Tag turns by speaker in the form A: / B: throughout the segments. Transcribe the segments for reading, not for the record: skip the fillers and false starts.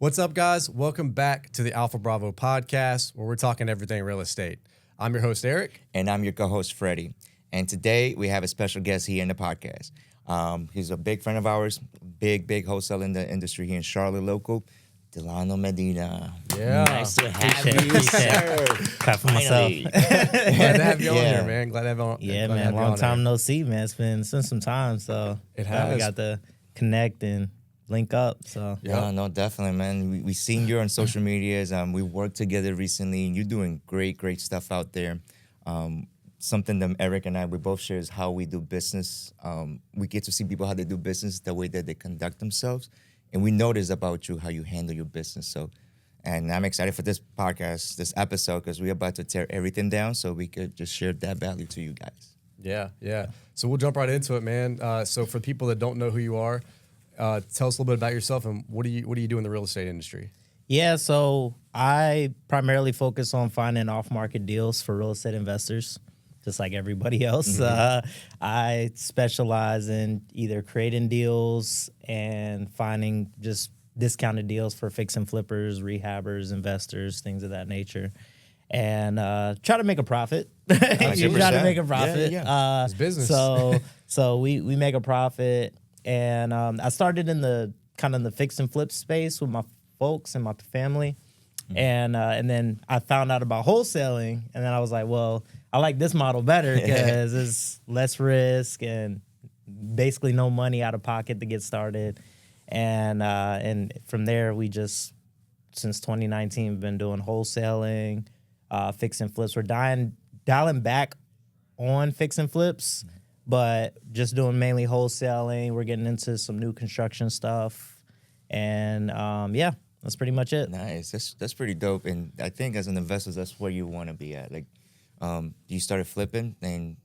A: What's up, guys? Welcome back to the Alpha Bravo podcast, where we're talking everything real estate. I'm your host, Eric.
B: And I'm your co-host, Freddie. And today we have a special guest here in the podcast. He's a big friend of ours, big wholesaler in the industry here in Charlotte, local, Dillano Medina.
A: Yeah.
C: Nice to have you, sir. Clap for myself.
A: Glad to have you on here, man. Glad to have you on.
C: Yeah,
A: glad to
C: man.
A: have you
C: Long
A: on
C: time
A: here.
C: no see, man. It's been some time, so
A: It
C: glad
A: has.
C: we got to connect and link up. So
A: Yeah.
B: No, definitely, man. We seen you on social medias. We worked together recently, and you're doing great stuff out there. Something that Eric and I, we both share is how we do business. We get to see people how they do business, the way that they conduct themselves. And we notice about you how you handle your business. So, and I'm excited for this podcast, this episode, because we're about to tear everything down so we could just share that value to you guys.
A: Yeah. So we'll jump right into it, man. So for people that don't know who you are, tell us a little bit about yourself and what do you do in the real estate industry?
C: yeah, so I primarily focus on finding off-market deals for real estate investors, just like everybody else. I specialize in either creating deals and finding just discounted deals for fix and flippers, rehabbers, investors, things of that nature. And try to make a profit. You try to
B: 100%.
C: make a profit.
B: Yeah.
A: It's business.
C: So we make a profit. And I started in the fix and flip space with my folks and my family. And then I found out about wholesaling, and then I was like, well, I like this model better because it's less risk and basically no money out of pocket to get started. And from there, we just, since 2019, been doing wholesaling, fix and flips. We're dialing back on fix and flips, but just doing mainly wholesaling. We're getting into some new construction stuff. And yeah, that's pretty much it.
B: Nice. That's pretty dope. And I think as an investor, that's where you want to be at. Like, you started flipping, and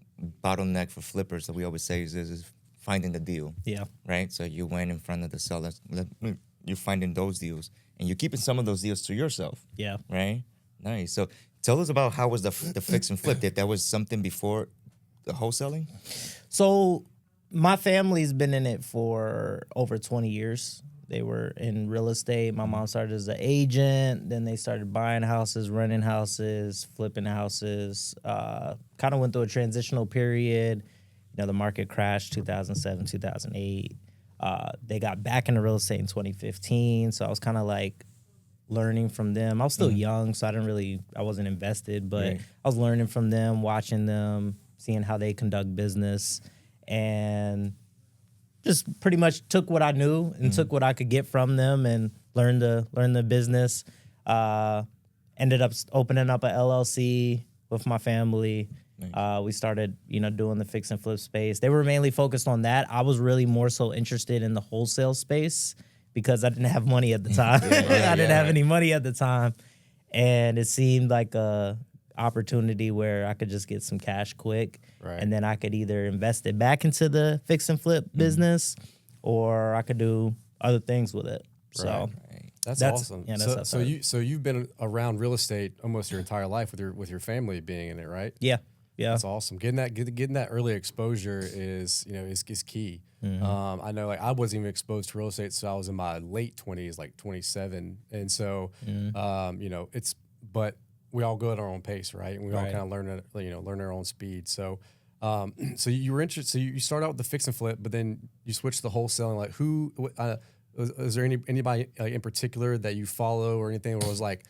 B: bottleneck for flippers that we always say is finding the deal.
C: Yeah.
B: Right? So you went in front of the sellers. You're finding those deals, and you're keeping some of those deals to yourself.
C: Yeah.
B: Right? Nice. So tell us about how was the fix and flip. If that was something before the wholesaling?
C: So my family's been in it for over 20 years. They were in real estate. My mom started as an agent. Then they started buying houses, renting houses, flipping houses. Kind of went through a transitional period. You know, the market crashed 2007, 2008. They got back into real estate in 2015. So I was kind of like learning from them. I was still young, so I wasn't invested, but
B: Right.
C: I was learning from them, watching them, seeing how they conduct business, and just pretty much took what I knew and took what I could get from them and learned the business. Ended up opening up a LLC with my family.
B: Nice.
C: We started, doing the fix and flip space. They were mainly focused on that. I was really more so interested in the wholesale space because I didn't have money at the time. I didn't have any money at the time. And it seemed like a opportunity where I could just get some cash quick.
A: Right.
C: And then I could either invest it back into the fix and flip business, or I could do other things with it. So
B: Right.
A: That's
C: That's-
A: awesome.
C: yeah, that's how it started.
A: So you've been around real estate almost your entire life with your family being in it, right?
C: yeah.
A: That's awesome. Getting that early exposure is key. I know, like, I wasn't even exposed to real estate, so I was in my late 20s, like 27, and so but we all go at our own pace, right? And we all
C: Right.
A: kind of learn our own speed. So, so you were interested. So you start out with the fix and flip, but then you switch to wholesaling. Like, is there anybody like, in particular that you follow or anything? Or I was like,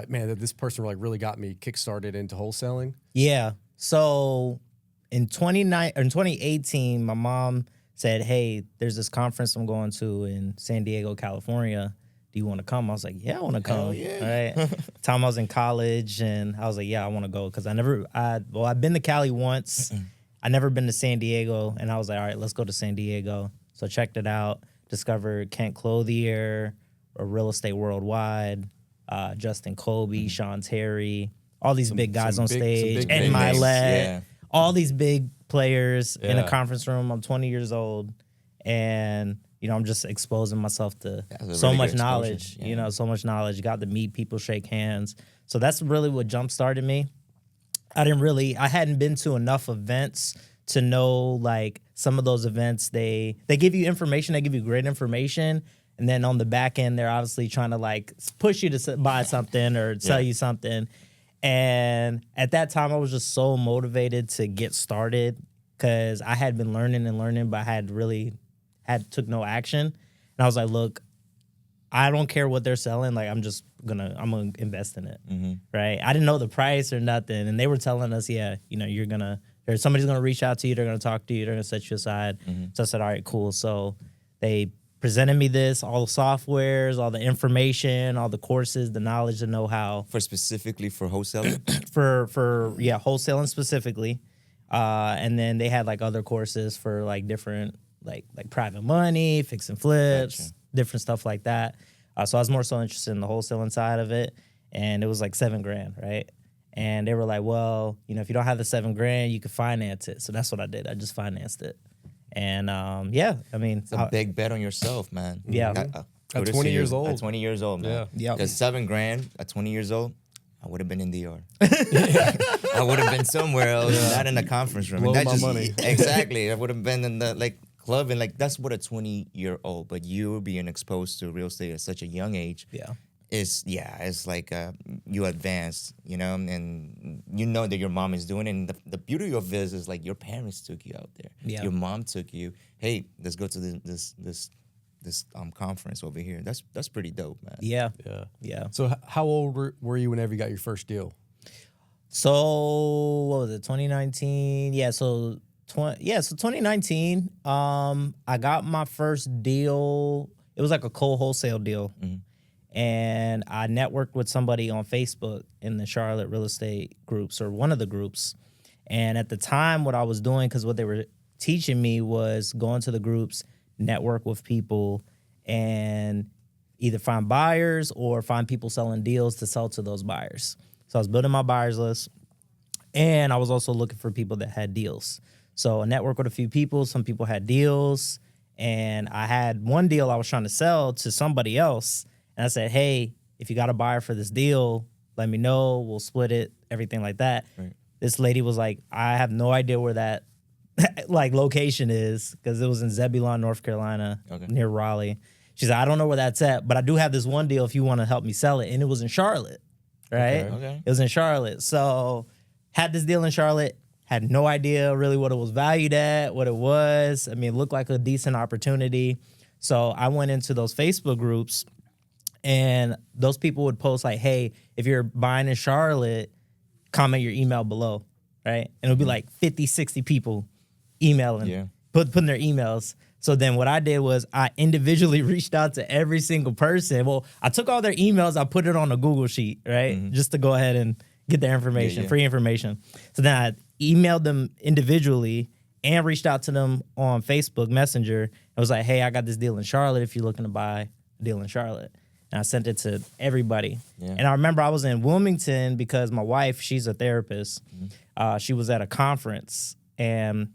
A: man, this person really got me kickstarted into wholesaling.
C: Yeah. So in 2018, my mom said, hey, there's this conference I'm going to in San Diego, California. Do you want to come? I was like, yeah, I want to come.
B: Hell yeah.
C: Right. Time I was in college, and I was like, yeah, I want to go. Because I've been to Cali once. I never been to San Diego. And I was like, all right, let's go to San Diego. So I checked it out, discovered Kent Clothier, or Real Estate Worldwide, Justin Colby, Sean Terry, all these big guys on stage, and
A: names.
C: Milet,
B: Yeah.
C: all these big players in a
A: Yeah.
C: conference room. I'm 20 years old, and I'm just exposing myself to
B: That's a
C: so
B: really
C: much
B: good exposure.
C: knowledge.
B: Yeah.
C: So much knowledge. Got to meet people, shake hands. So that's really what jump started me. I hadn't been to enough events to know, like, some of those events, they give you information, they give you great information, And then on the back end, they're obviously trying to like push you to buy something or sell you something. And at that time, I was just so motivated to get started because I had been learning, but I took no action. And I was like, look, I don't care what they're selling. Like, I'm gonna invest in it, right? I didn't know the price or nothing. And they were telling us, yeah, you know, somebody's gonna reach out to you. They're gonna talk to you. They're gonna set you aside. So I said, all right, cool. So they presented me all the softwares, all the information, all the courses, the knowledge, the know-how.
B: Specifically for wholesaling?
C: for wholesaling specifically. And then they had like other courses for like different like private money, fix and flips, different stuff like that. So I was more so interested in the wholesaling side of it. And it was like $7,000, right? And they were like, well, you know, if you don't have the $7,000, you can finance it. So that's what I did. I just financed it. And yeah, I mean,
B: it's a big bet on yourself, man.
C: Yeah.
A: At 20 years old.
B: At 20 years old, man.
C: Yeah.
B: Because $7,000 at 20 years old, I would have been in DR. I would have been somewhere else, not in a conference room.
A: Blow my money.
B: Exactly. I would have been in the like club, and like that's what a 20-year-old. But you being exposed to real estate at such a young age, it's like you advanced, you know, and you know that your mom is doing it. And the beauty of this is like your parents took you out there.
C: Yeah.
B: Your mom took you. Hey, let's go to this conference over here. That's pretty dope, man.
C: Yeah.
A: So how old were you whenever you got your first deal?
C: So what was it? 2019. Yeah. So 2019. I got my first deal. It was like a co-wholesale deal. And I networked with somebody on Facebook in the Charlotte real estate groups, or one of the groups. And at the time, what I was doing, because what they were teaching me was going to the groups, network with people, and either find buyers or find people selling deals to sell to those buyers. So I was building my buyers list, and I was also looking for people that had deals. So I networked with a few people. Some people had deals, and I had one deal I was trying to sell to somebody else. And I said, hey, if you got a buyer for this deal, let me know. We'll split it, everything like that. Right. This lady was like, I have no idea where that like location is, because it was in Zebulon, North Carolina, near Raleigh. She said, I don't know where that's at, but I do have this one deal if you want to help me sell it. And it was in Charlotte, right? Okay. It was in Charlotte. So had this deal in Charlotte, had no idea really what it was valued at, what it was. I mean, it looked like a decent opportunity. So I went into those Facebook groups, and those people would post like, hey, if you're buying in Charlotte, comment your email below, right? And it would be like 50, 60 people emailing, putting their emails. So then what I did was I individually reached out to every single person. Well, I took all their emails, I put it on a Google sheet, right? Just to go ahead and get their information, free information. So then I emailed them individually and reached out to them on Facebook Messenger. I was like, hey, I got this deal in Charlotte if you're looking to buy a deal in Charlotte. And I sent it to everybody. And I remember I was in Wilmington because my wife, she's a therapist. She was at a conference. And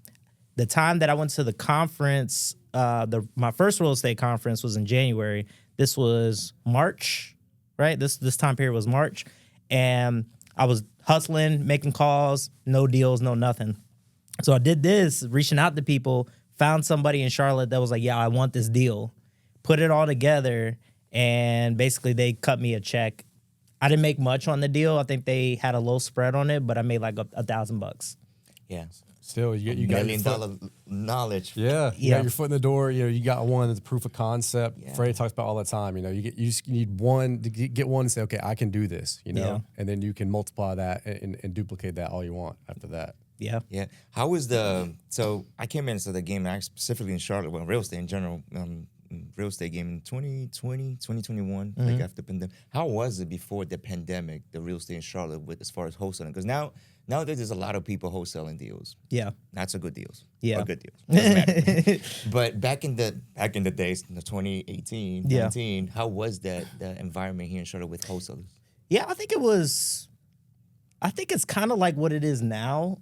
C: the time that I went to the conference, my first real estate conference was in January. This was March, right? This time period was March. And I was hustling, making calls, no deals, no nothing. So I did this, reaching out to people, found somebody in Charlotte that was like, yeah, I want this deal. Put it all together. And basically, they cut me a check. I didn't make much on the deal. I think they had a low spread on it, but I made like $1,000.
B: Yeah.
A: Still, you got
B: $1 million knowledge.
A: Yeah. You got your foot in the door. You know, you got one that's proof of concept. Yeah. Freddie talks about all the time. You know, you just need one to get one and say, okay, I can do this. You know, and then you can multiply that and duplicate that all you want after that.
C: Yeah.
B: Yeah. How was so I came into the game specifically in Charlotte, well, real estate in general, real estate game in 2020, 2021, like after the pandemic. How was it before the pandemic, the real estate in Charlotte, with as far as wholesaling? Because nowadays there's a lot of people wholesaling deals. Yeah. Not so good deals.
C: Yeah.
B: Or good deals. Doesn't matter. But back in the days, in the 2018, 19, how was the environment here in Charlotte with wholesalers?
C: Yeah, I think it's kind of like what it is now.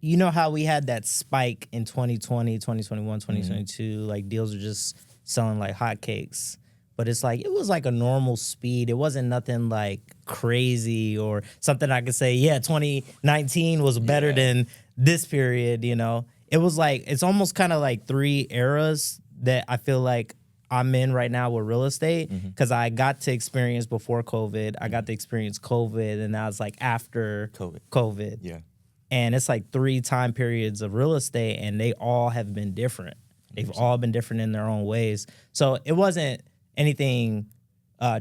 C: You know how we had that spike in 2020, 2021, 2022, like deals are just selling like hotcakes. But it's like, it was like a normal speed. It wasn't nothing like crazy or something I could say, 2019 was better than this period, you know? It was like, it's almost kind of like three eras that I feel like I'm in right now with real estate because I got to experience before COVID. I got to experience COVID, and now it's like after COVID.
B: Yeah.
C: And it's like 3 time periods of real estate, and they all have been different. They've all been different in their own ways. So it wasn't anything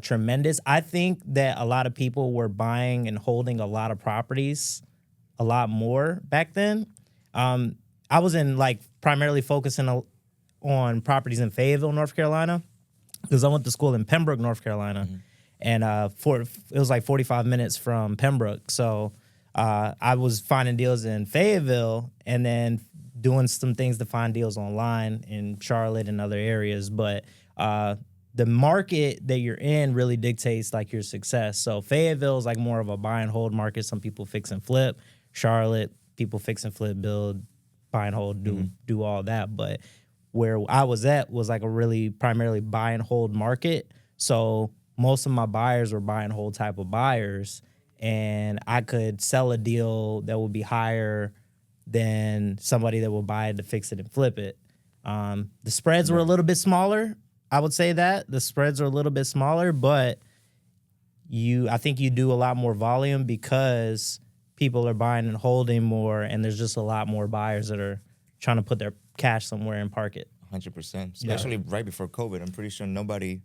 C: tremendous. I think that a lot of people were buying and holding a lot of properties a lot more back then. I was primarily focusing on properties in Fayetteville, North Carolina, because I went to school in Pembroke, North Carolina, and it was like 45 minutes from Pembroke. So I was finding deals in Fayetteville and then doing some things to find deals online in Charlotte and other areas. But the market that you're in really dictates like your success. So Fayetteville is like more of a buy and hold market. Some people fix and flip. Charlotte, people fix and flip, build, buy and hold, do all that. But where I was at was like a really primarily buy and hold market. So most of my buyers were buy and hold type of buyers, and I could sell a deal that would be higher than somebody that will buy it to fix it and flip it. The spreads were a little bit smaller. I would say that the spreads are a little bit smaller, but I think you do a lot more volume because people are buying and holding more, and there's just a lot more buyers that are trying to put their cash somewhere and park it.
B: 100%. Especially right before COVID. I'm pretty sure nobody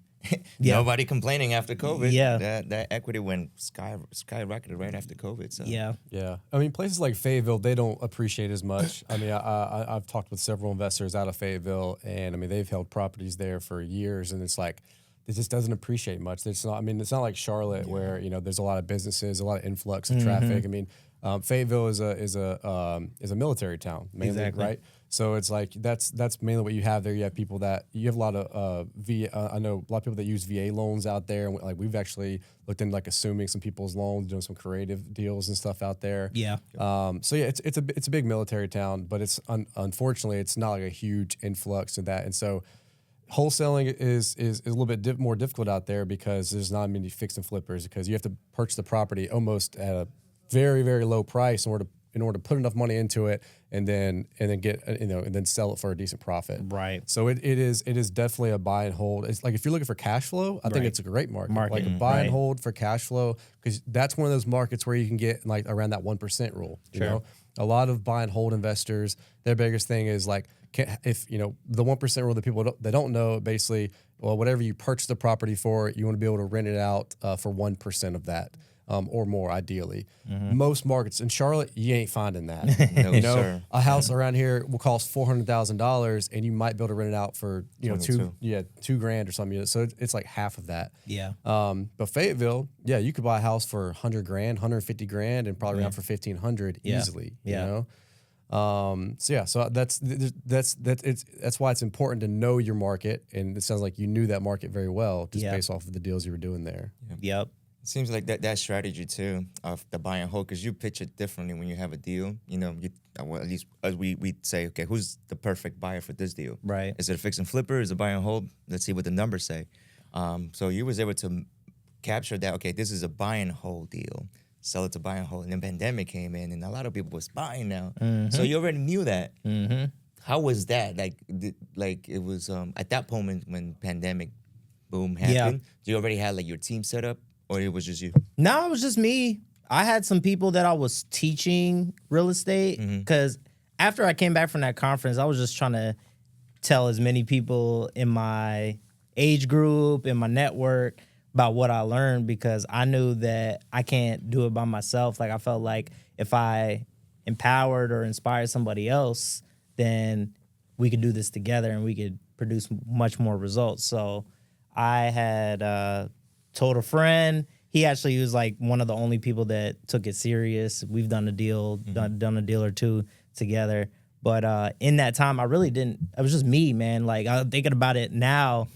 C: Yeah.
B: nobody complaining after COVID.
C: Yeah.
B: That equity went skyrocketed right after COVID. So
C: Yeah.
A: Yeah, I mean, places like Fayetteville, they don't appreciate as much. I mean, I've talked with several investors out of Fayetteville, and I mean, they've held properties there for years, and it's like it just doesn't appreciate much. It's not. I mean, it's not like Charlotte where there's a lot of businesses, a lot of influx of traffic. I mean, Fayetteville is a military town, mainly,
C: Exactly.
A: right? So it's like that's mainly what you have there. You have people that you have a lot of I know a lot of people that use VA loans out there, and like we've actually looked into like assuming some people's loans, doing some creative deals and stuff out there.
C: Yeah.
A: So yeah, it's a big military town, but it's unfortunately it's not like a huge influx of that, and so wholesaling is a little bit more difficult out there because there's not many fix and flippers because you have to purchase the property almost at a very, very low price in order to put enough money into it and then get and then sell it for a decent profit.
C: Right.
A: So it is definitely a buy and hold. It's like if you're looking for cash flow, I think it's a great market. Like a buy and hold for cash flow, because that's one of those markets where you can get like around that 1% rule. You know, a lot of buy and hold investors, their biggest thing is like if the 1% rule that people don't know, basically, well, whatever you purchase the property for, you want to be able to rent it out for 1% of that. Or more, ideally. Most markets in Charlotte, you ain't finding that.
B: No, sir.
A: A house around here will cost $400,000, and you might be able to rent it out for $2,000 or something. So it's like half of that.
C: Yeah.
A: But Fayetteville, yeah, you could buy a house for $100,000, $150,000, and probably around for $1,500 easily.
C: Yeah.
A: So that's why it's important to know your market, and it sounds like you knew that market very well just based off of the deals you were doing there.
C: Yep.
B: it seems like that strategy too of the buy and hold, because you pitch it differently when you have a deal. Well, at least as we say, okay, who's the perfect buyer for this deal?
C: Right.
B: Is it a fix and flipper? Is it buy and hold? Let's see what the numbers say. So you was able to capture that. Okay, this is a buy and hold deal. Sell it to buy and hold, and then pandemic came in, and a lot of people was buying now.
C: Mm-hmm.
B: So you already knew that.
C: Mm-hmm.
B: How was that? Like it was at that moment when pandemic boom happened. Do you already had like your team set up, or it was just you?
C: No, it was just me. I had some people that I was teaching real estate because after I came back from that conference, I was just trying to tell as many people in my age group, in my network, about what I learned, because I knew that I can't do it by myself. Like, I felt like if I empowered or inspired somebody else, then we could do this together and we could produce much more results. So I had told a friend. He actually was like one of the only people that took it serious. We've done a deal, done a deal or two together. But in that time, I really didn't. It was just me, man. Like, I'm thinking about it now.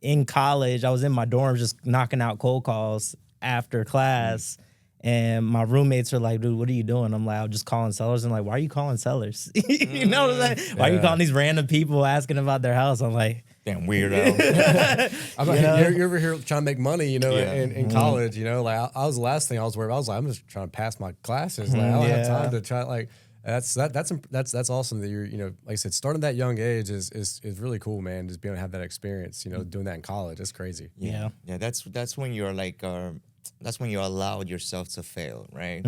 C: In college, I was in my dorm just knocking out cold calls after class. And my roommates are like, dude, what are you doing? I'm like, I'm just calling sellers. I'm like, why are you calling sellers? You know what I'm saying? Why are you calling these random people asking about their house? I'm like,
B: damn weirdo.
A: I'm like, you're over here trying to make money, in college, like I was the last thing I was worried about. I was like, I'm just trying to pass my classes. Like, I don't have time to try, like, That's awesome that you're, like I said, starting at that young age is really cool, man. Just being able to have that experience, doing that in college. That's crazy.
C: Yeah.
B: That's when you're like, that's when you allowed yourself to fail, right?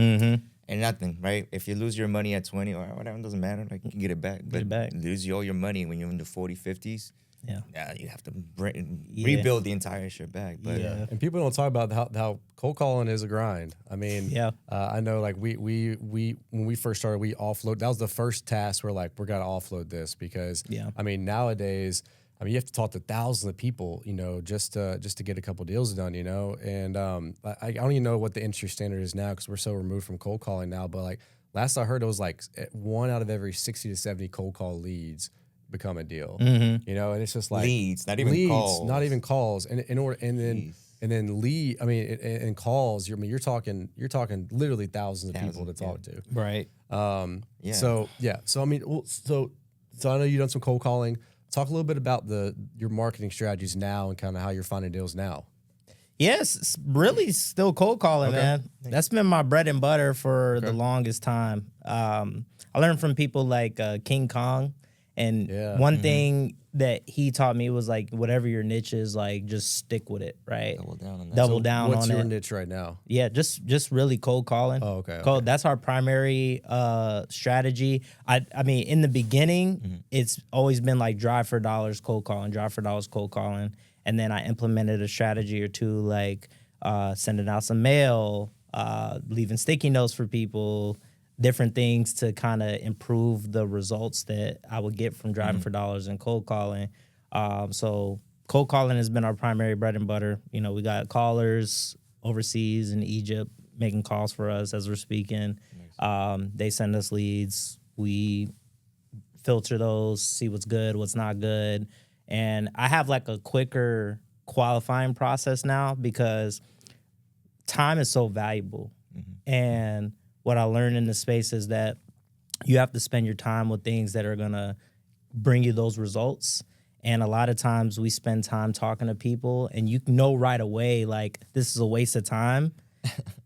B: And nothing, right? If you lose your money at 20 or whatever, it doesn't matter. Like, you can get it back. But lose all your money when you're in the 40s, 50s. Yeah, you have to rebuild the entire shit back. But
A: and people don't talk about how cold calling is a grind. I mean, I know, like, we when we first started, we offload. That was the first task. We're like, we're gonna offload this because I mean, nowadays, I mean, you have to talk to thousands of people, just to get a couple deals done, And I don't even know what the industry standard is now because we're so removed from cold calling now. But like last I heard, it was like 1 out of every 60 to 70 cold call leads become a deal. And it's just like
B: leads, not even calls,
A: and then lead. I mean, and calls. You're talking literally thousands of people to talk to.
C: Right.
A: So I mean, so I know you've done some cold calling. Talk a little bit about your marketing strategies now and kind of how you're finding deals now.
C: Yes, it's really still cold calling, man. That's been my bread and butter for the longest time. I learned from people like King Kong, and one thing that he taught me was like, whatever your niche is, like, just stick with it, right?
B: Double down on that.
C: Double down on it.
A: What's your niche right now?
C: Yeah, just really cold calling.
A: Oh, okay.
C: Cold. That's our primary strategy. I mean, in the beginning, it's always been like drive for dollars, cold calling, cold calling. And then I implemented a strategy or two, like sending out some mail, leaving sticky notes for people, different things to kind of improve the results that I would get from driving for dollars and cold calling. So cold calling has been our primary bread and butter. We got callers overseas in Egypt making calls for us as we're speaking. They send us leads. We filter those, see what's good, what's not good. And I have like a quicker qualifying process now because time is so valuable. And what I learned in the space is that you have to spend your time with things that are going to bring you those results. And a lot of times we spend time talking to people and you know right away, like, this is a waste of time.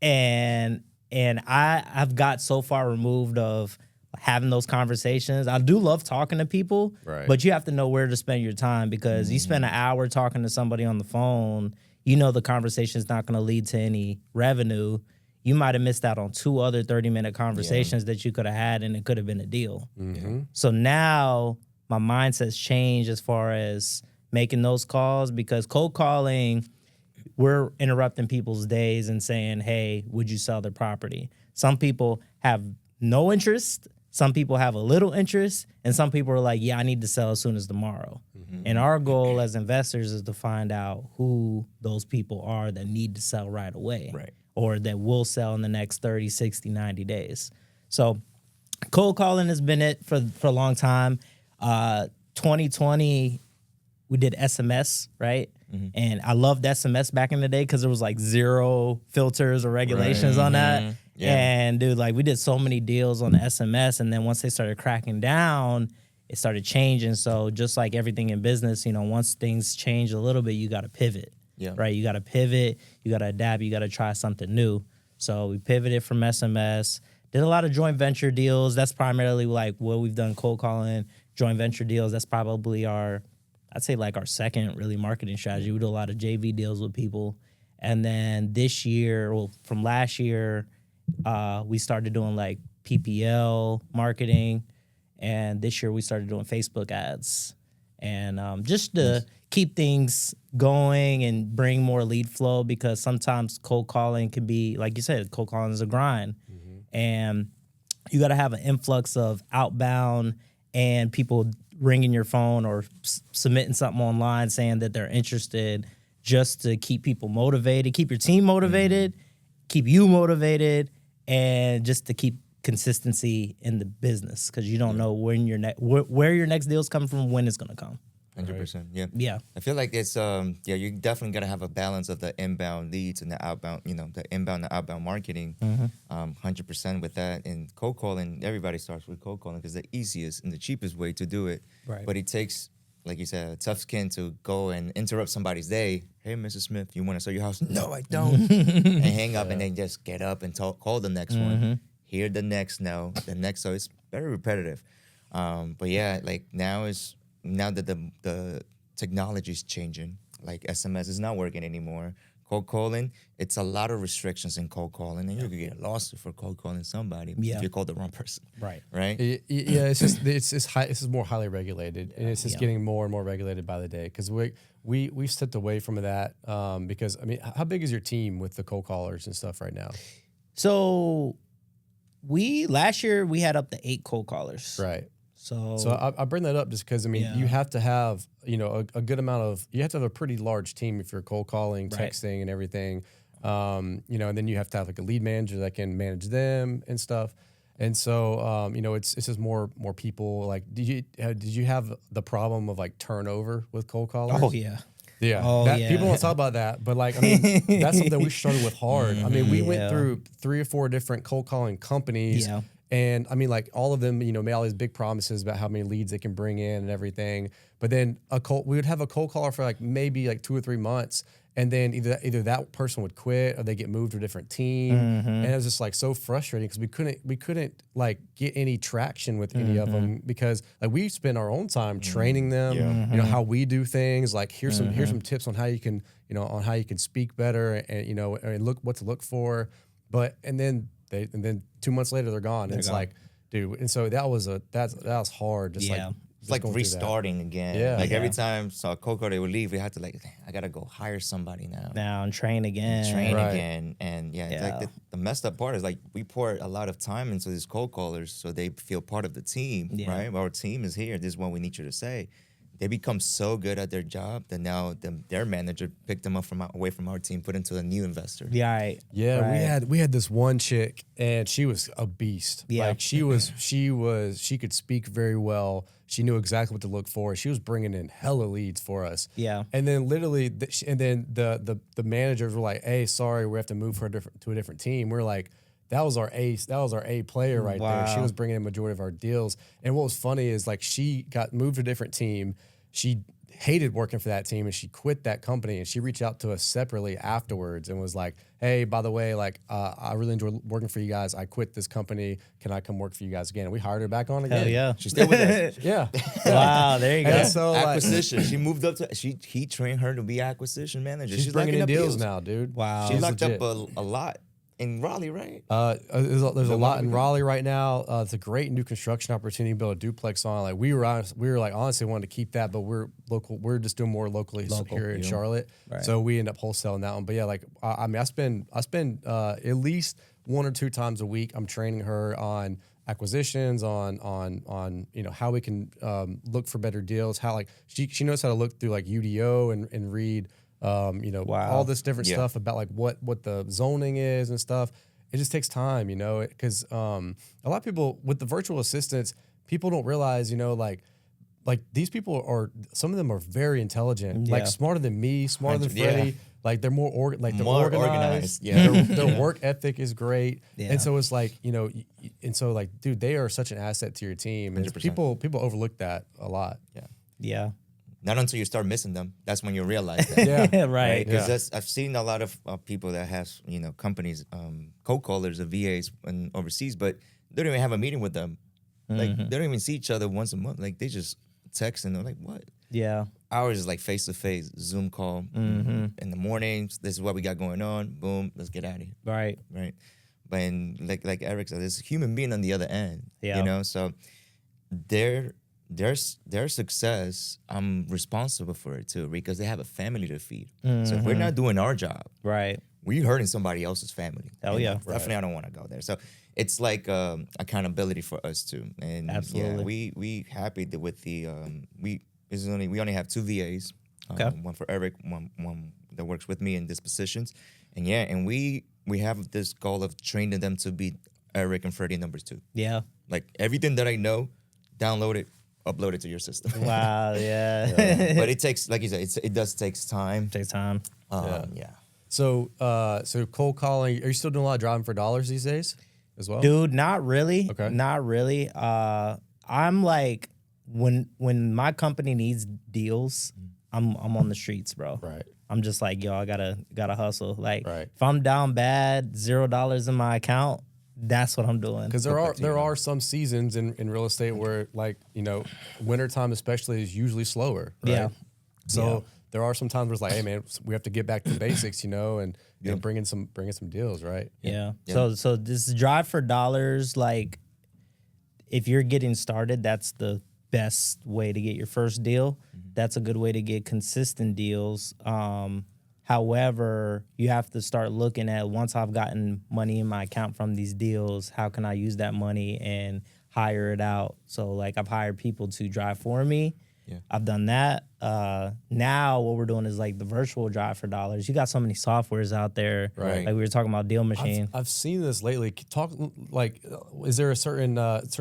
C: and I've got so far removed of having those conversations. I do love talking to people, but you have to know where to spend your time because you spend an hour talking to somebody on the phone, the conversation is not going to lead to any revenue. You might have missed out on 2 other 30-minute conversations that you could have had, and it could have been a deal. So now my mindset's changed as far as making those calls because cold calling, we're interrupting people's days and saying, hey, would you sell their property? Some people have no interest. Some people have a little interest. And some people are like, yeah, I need to sell as soon as tomorrow. And our goal as investors is to find out who those people are that need to sell right away. Or that will sell in the next 30, 60, 90 days. So cold calling has been it for a long time. 2020, we did SMS, right? And I loved SMS back in the day because there was like 0 filters or regulations on that. And dude, like, we did so many deals on SMS. And then once they started cracking down, it started changing. So just like everything in business, once things change a little bit, you got to pivot. Right. You got to pivot. You got to adapt. You got to try something new. So we pivoted from SMS. Did a lot of joint venture deals. That's primarily like what we've done, cold calling, joint venture deals. That's probably I'd say like our second really marketing strategy. We do a lot of JV deals with people. And then this year, from last year, we started doing like PPL marketing. And this year we started doing Facebook ads. And just to keep things going and bring more lead flow because sometimes cold calling can be, like you said, cold calling is a grind. And you got to have an influx of outbound and people ringing your phone or submitting something online saying that they're interested just to keep people motivated, keep your team motivated, keep you motivated, and just to keep consistency in the business because you don't know when where your next deal's coming from, when it's going to come.
B: 100%. Yeah. I feel like it's you definitely got to have a balance of the inbound leads and the outbound, the inbound and outbound marketing. 100% with that. And cold calling, everybody starts with cold calling because the easiest and the cheapest way to do it. But it takes, like you said, a tough skin to go and interrupt somebody's day. Hey, Mrs. Smith, you want to sell your house? No, I don't. And hang up and then just get up and call the next one. Here the next no, the next. So it's very repetitive. But yeah, like now that the technology is changing, like SMS is not working anymore. Cold calling, it's a lot of restrictions in cold calling, and you could get a lawsuit for cold calling somebody if you call the wrong person.
C: Right.
B: Right.
A: Yeah, it's just it's more highly regulated, and it's just getting more and more regulated by the day. Because we stepped away from that because I mean, how big is your team with the cold callers and stuff right now?
C: So last year we had up to 8 cold callers.
A: Right.
C: So
A: I bring that up just because I mean you have to have a good amount of you have to have a pretty large team if you're cold calling, texting, and everything. And then you have to have like a lead manager that can manage them and stuff. And so it's just more people. Like did you have the problem of like turnover with cold callers?
C: oh yeah.
A: Yeah.
C: Oh, yeah.
A: People don't talk about that, but like I mean that's something we struggled with hard. I mean we went through 3 or 4 different cold calling companies.
C: Yeah.
A: And I mean, like all of them, made all these big promises about how many leads they can bring in and everything. But then we would have a cold caller for like maybe like 2 or 3 months, and then either that person would quit or they get moved to a different team, and it was just like so frustrating because we couldn't like get any traction with any of them because like we spend our own time training them, how we do things. Like here's some tips on how you can speak better and look what to look for, and then 2 months later they're gone. It's like, dude, and so that was hard.
B: It's like restarting again.
A: Yeah.
B: Like every time a cold call they would leave, we had to I gotta go hire somebody now.
C: And train again.
B: Again. And it's like the messed up part is like we pour a lot of time into these cold callers so they feel part of the team, right? Our team is here. This is what we need you to say. They become so good at their job that now their manager picked them up away from our team, put into a new investor.
C: Yeah.
A: Yeah,
C: Right.
A: we had this one chick and she was a beast.
C: Yeah.
A: Like she could speak very well. She knew exactly what to look for. She was bringing in hella leads for us.
C: Yeah.
A: And then literally, the managers were like, "Hey, sorry, we have to move her to a different team." We're like, that was our A player right there. She was bringing in a majority of our deals. And what was funny is like she got moved to a different team. She hated working for that team and she quit that company, and she reached out to us separately afterwards and was like, "Hey, by the way, like I really enjoy working for you guys. I quit this company. Can I come work for you guys again?" And we hired her back on again.
C: Hell yeah.
B: She stayed with us.
A: Yeah.
C: Wow, there you go.
A: And so
B: Acquisition. She moved up to he trained her to be acquisition manager.
A: she's bringing in deals now, dude.
C: Wow.
B: She
A: She's
B: locked
A: legit.
B: up a lot in Raleigh, right?
A: There's a lot in Raleigh right now. It's a great new construction opportunity to build a duplex on. Like we were like honestly wanted to keep that, but we're local. We're just doing more locally here in Charlotte.
C: Right.
A: So we end up wholesaling that one. But yeah, like I mean, I spend at least 1 or 2 times a week. I'm training her on acquisitions, on how we can look for better deals. How like she knows how to look through like UDO and read. All this different stuff about like what the zoning is and stuff. It just takes time, because a lot of people with the virtual assistants, people don't realize, like these people some of them are very intelligent, like smarter than me, smarter than Freddie. Like they're more organized.
B: Yeah.
A: Their work ethic is great.
C: Yeah.
A: And so it's like, and so like, dude, they are such an asset to your team. And
B: 100%.
A: people overlook that a lot.
C: Yeah.
B: Not until you start missing them. That's when you realize that.
A: Yeah.
C: Right.
B: Because I've seen a lot of people that have, companies, cold callers or VAs overseas, but they don't even have a meeting with them. Like they don't even see each other once a month. Like they just text and they're like, what?
C: Yeah.
B: Ours is like face-to-face, Zoom call. In the mornings, this is what we got going on. Boom, let's get out of here.
C: Right.
B: Right. But like Eric said, there's a human being on the other end.
C: Yeah.
B: So their success, I'm responsible for it too, because they have a family to feed. So if we're not doing our job,
C: Right.
B: we're hurting somebody else's family.
C: Hell yeah.
B: Definitely, I don't want to go there. So it's like accountability for us too. And
C: Absolutely.
B: we happy that with the we only have 2 VAs.
C: Okay.
B: One for Eric, one that works with me in these positions. And we have this goal of training them to be Eric and Freddie numbers 2.
C: Yeah.
B: Like everything that I know, download it, upload it to your system.
C: Wow. Yeah.
B: But it takes, like you said, it does takes time.
C: Takes time.
B: Yeah.
A: So cold calling, are you still doing a lot of driving for dollars these days as well?
C: Dude, not really.
A: Okay.
C: Not really. I'm like when my company needs deals, I'm on the streets, bro.
A: Right.
C: I'm just like, yo, I gotta hustle. Like
A: Right.
C: if I'm down bad, $0 in my account, that's what I'm doing.
A: Because there are some seasons in real estate where, like, you know, wintertime especially is usually slower, right?
C: Yeah.
A: So there are some times where it's like, hey man, we have to get back to basics, you know, and bring in some deals, right?
C: Yeah. So this drive for dollars, like, if you're getting started, that's the best way to get your first deal. That's a good way to get consistent deals. However, you have to start looking at, once I've gotten money in my account from these deals, how can I use that money and hire it out? So, like, I've hired people to drive for me.
B: Yeah.
C: I've done that. Now what we're doing is like the virtual drive for dollars. You got so many softwares out there.
A: Right.
C: Like we were talking about Deal Machine.
A: I've seen this lately. Talk like, is there a certain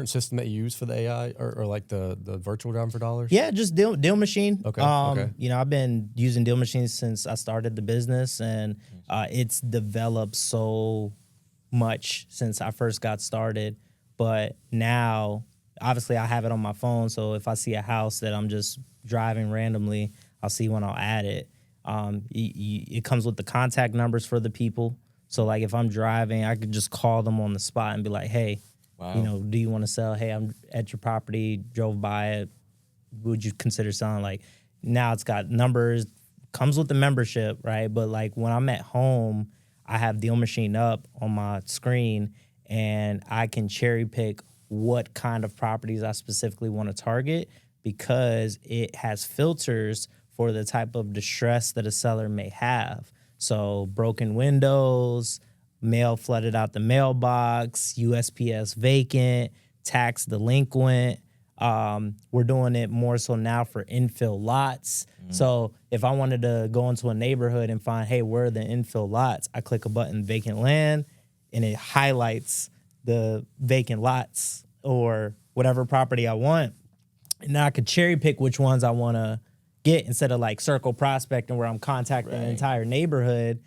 A: system that you use for the AI or like the virtual driving for dollars?
C: Yeah, just Deal Machine.
A: Okay, okay.
C: You know, I've been using Deal Machine since I started the business, and it's developed so much since I first got started. But now, obviously, I have it on my phone, so if I see a house that I'm just driving randomly, I'll see when I'll add it. It comes with the contact numbers for the people. So, like, if I'm driving, I could just call them on the spot and be like, hey, you know, do you want to sell? Hey, I'm at your property, drove by it. Would you consider selling? Like, now it's got numbers, comes with the membership, right? But, like, when I'm at home, I have Deal Machine up on my screen, and I can cherry pick what kind of properties I specifically want to target, because it has filters for the type of distress that a seller may have. So broken windows, mail flooded out the mailbox, USPS vacant, tax delinquent. We're doing it more so now for infill lots. So if I wanted to go into a neighborhood and find, hey, where are the infill lots? I click a button, vacant land, and it highlights the vacant lots or whatever property I want. And now I could cherry pick which ones I want to get, instead of like circle prospecting where I'm contacting an entire neighborhood.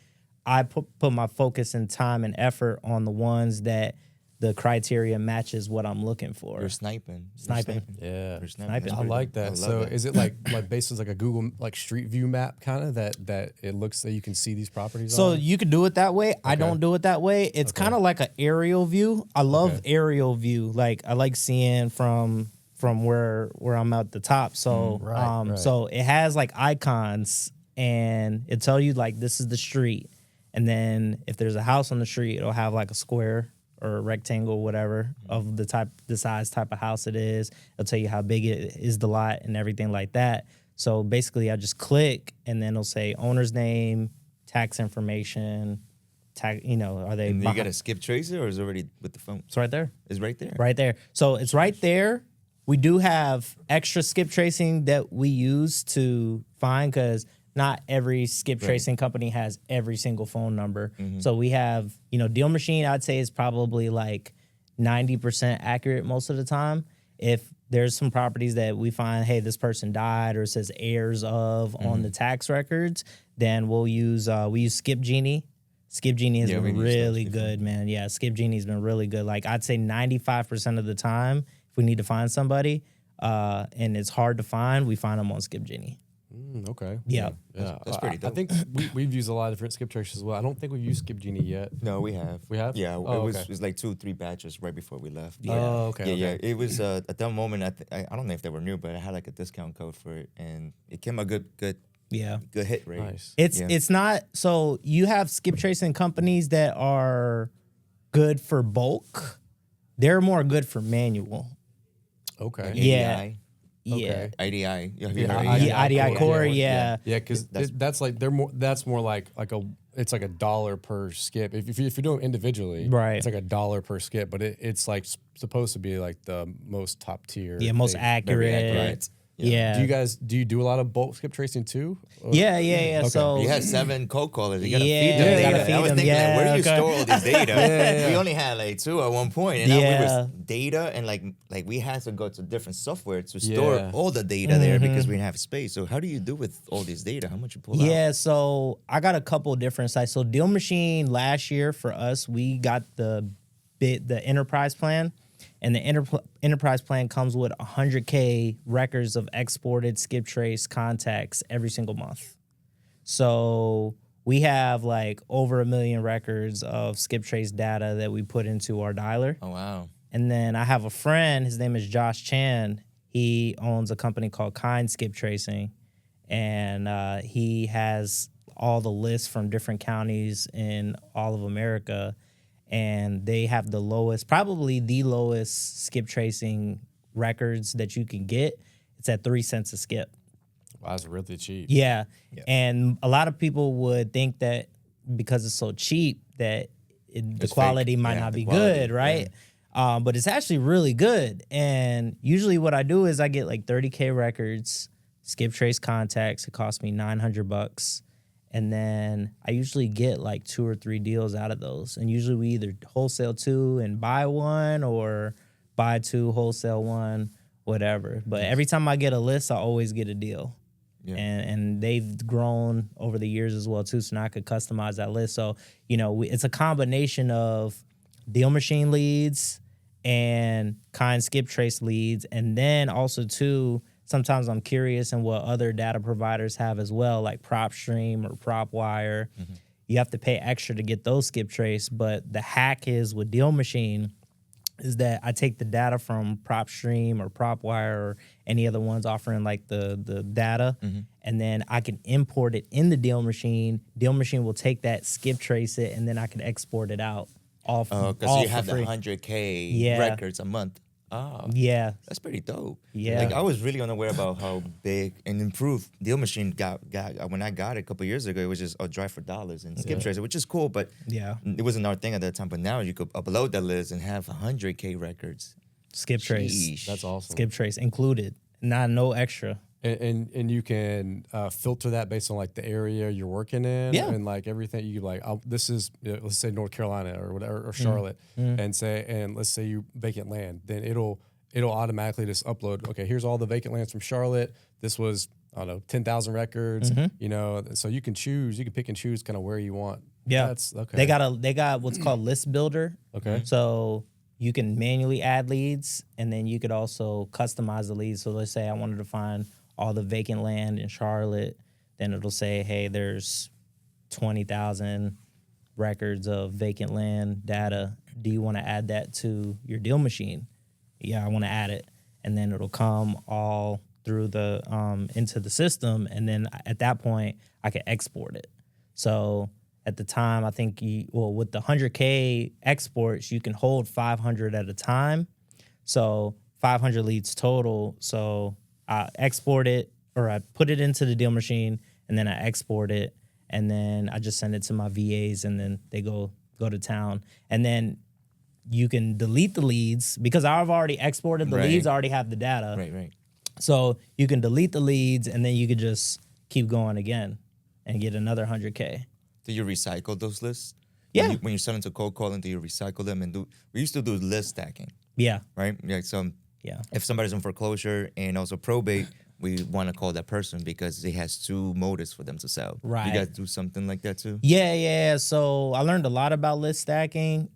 C: I put my focus and time and effort on the ones that the criteria matches what I'm looking for.
B: You're sniping.
A: Yeah.
B: You're sniping.
A: I like that. So is it like based on like a Google like Street View map kind of that it looks that you can see these properties
C: So
A: on?
C: you could do it that way. I don't do it that way. It's kind of like an aerial view. I love aerial view. Like, I like seeing from where I'm at the top. So so it has like icons, and it tell you like this is the street. And then if there's a house on the street, it'll have like a square or a rectangle, whatever, of the size type of house it is. It'll tell you how big it is, the lot, and everything like that. So basically, I just click, and then it'll say owner's name, tax information, you know, are they?
B: And you got a skip tracer, or is it already with the phone?
C: It's right there.
B: It's right there.
C: Right there. So it's right there. We do have extra skip tracing that we use to find, because not every skip tracing company has every single phone number. So we have, you know, Deal Machine, I'd say, is probably like 90% accurate most of the time. If there's some properties that we find, hey, this person died, or it says heirs of on the tax records, then we'll use Skip Genie. Skip Genie has been really good, man. Yeah, Skip Genie's been really good. Like, I'd say 95% of the time, if we need to find somebody and it's hard to find, we find them on Skip Genie.
A: Okay.
C: Yeah.
B: That's pretty dope.
A: I think we've used a lot of different skip tracers as well. I don't think we've used Skip Genie yet.
B: No, we have.
A: We have?
B: Yeah,
A: Oh,
B: it was like 2-3 batches right before we left.
A: Oh, okay.
B: Yeah. It was at that moment. I don't know if they were new, but I had like a discount code for it, and it came a good hit rate.
A: Nice.
C: It's not, so you have skip tracing companies that are good for bulk. They're more good for manual.
A: Okay.
C: Yeah.
B: ADI.
C: Yeah.
B: IDI. Have you
A: Yeah,
B: heard
C: IDI Core, yeah.
A: Yeah, because that's like that's more like it's like $1 per skip. If you're doing it individually,
C: Right.
A: it's like $1 per skip, but it's like supposed to be like the most top tier.
C: Yeah, most
A: thing.
C: accurate.
B: Right.
C: Yeah.
A: Do you do a lot of bulk skip tracing too?
C: Yeah.
A: Okay.
C: So
B: You had 7 cold callers. You gotta
C: Yeah,
B: feed them
C: you
B: data.
C: gotta feed
B: I was
C: them.
B: thinking, like, where do you
C: Yeah,
B: store all this data?
A: yeah.
B: We only had like 2 at one point, and now we
C: Yeah.
B: was data, and like we had to go to different software to store
A: Yeah.
B: all the data there because we didn't have space. So how do you do with all this data? How much you pull out?
C: Yeah, so I got a couple different sites. So Deal Machine last year for us, we got the enterprise plan, and the enterprise plan comes with 100K records of exported skip trace contacts every single month. So we have like over 1 million records of skip trace data that we put into our dialer.
B: Oh, wow.
C: And then I have a friend, his name is Josh Chan. He owns a company called Kind Skip Tracing, and he has all the lists from different counties in all of America, and they have the lowest, probably the lowest skip tracing records that you can get. It's at 3 cents a skip.
A: Wow, that's really cheap.
C: Yeah.
B: Yeah.
C: And a lot of people would think that because it's so cheap that the
B: It's
C: quality
B: fake.
C: might
B: Yeah,
C: not
B: the
C: be
B: quality,
C: good, right? But it's actually really good. And usually what I do is I get like 30K records, skip trace contacts. It costs me $900. And then I usually get like 2 or 3 deals out of those. And usually we either wholesale 2 and buy 1, or buy 2, wholesale 1, whatever. But every time I get a list, I always get a deal.
B: Yeah.
C: And they've grown over the years as well too, so now I could customize that list. So, you know, it's a combination of deal machine leads and Kind skip trace leads. And then also too, sometimes I'm curious in what other data providers have as well, like PropStream or PropWire. You have to pay extra to get those skip trace, but the hack is with deal machine is that I take the data from PropStream or PropWire or any other ones offering like the data, and then I can import it in the deal machine. Deal machine will take that, skip trace it, and then I can export it out. All
B: Because you have
C: for
B: the
C: free.
B: 100K
C: Yeah.
B: records a month. Oh,
C: Yeah,
B: that's pretty dope.
C: Yeah.
B: Like, I was really unaware about how big and improved Deal Machine got. When I got it a couple years ago, it was just drive for dollars and skip tracer, which is cool, but
C: yeah.
B: it wasn't our thing at that time. But now you could upload that list and have 100K records.
C: Skip trace.
B: Sheesh.
A: That's awesome.
C: Skip trace included. No extra.
A: And you can filter that based on like the area you're working in,
C: Yeah.
A: and like everything. You like, this is let's say North Carolina or whatever, or Charlotte, and let's say you vacant land, then it'll automatically just upload. Okay, here's all the vacant lands from Charlotte. This was, I don't know, 10,000 records. You know, so you can pick and choose kind of where you want.
C: Yeah,
A: That's okay.
C: They got what's called List Builder.
A: Okay.
C: So you can manually add leads, and then you could also customize the leads. So let's say I wanted to find all the vacant land in Charlotte, then it'll say, hey, there's 20,000 records of vacant land data. Do you want to add that to your deal machine? Yeah, I want to add it. And then it'll come all through the into the system, and then at that point I can export it. So at the time, I think with the 100K exports, you can hold 500 at a time. So 500 leads total. So I export it, or I put it into the deal machine, and then I export it, and then I just send it to my VAs, and then they go to town. And then you can delete the leads because I've already exported the
B: Right.
C: leads. I already have the data.
B: Right.
C: So you can delete the leads, and then you could just keep going again and get another 100K.
B: Do you recycle those lists?
C: Yeah.
B: When you're selling to cold calling, do you recycle them and we used to do list stacking,
C: Yeah.
B: right? Like, so
C: Yeah.
B: if somebody's in foreclosure and also probate, we want to call that person because it has 2 motives for them to sell.
C: Right.
B: You guys do something like that too?
C: Yeah. So I learned a lot about list stacking.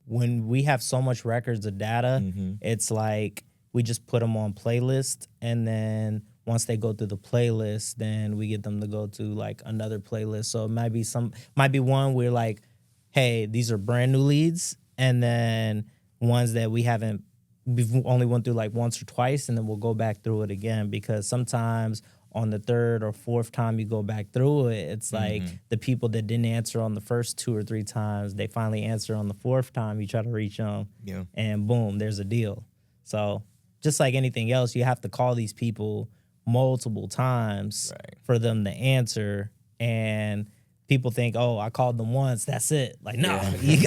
C: When we have so much records of data, it's like we just put them on playlist, and then once they go through the playlist, then we get them to go to like another playlist. So it might be one where like, hey, these are brand new leads, and then ones that we've only went through like once or twice, and then we'll go back through it again, because sometimes on the 3rd or 4th time you go back through it, it's like the people that didn't answer on the first 2 or 3 times, they finally answer on the 4th time. You try to reach them,
B: Yeah.
C: and boom, there's a deal. So just like anything else, you have to call these people multiple times
B: Right.
C: for them to answer. And people think, oh, I called them once, that's it. Like, no, you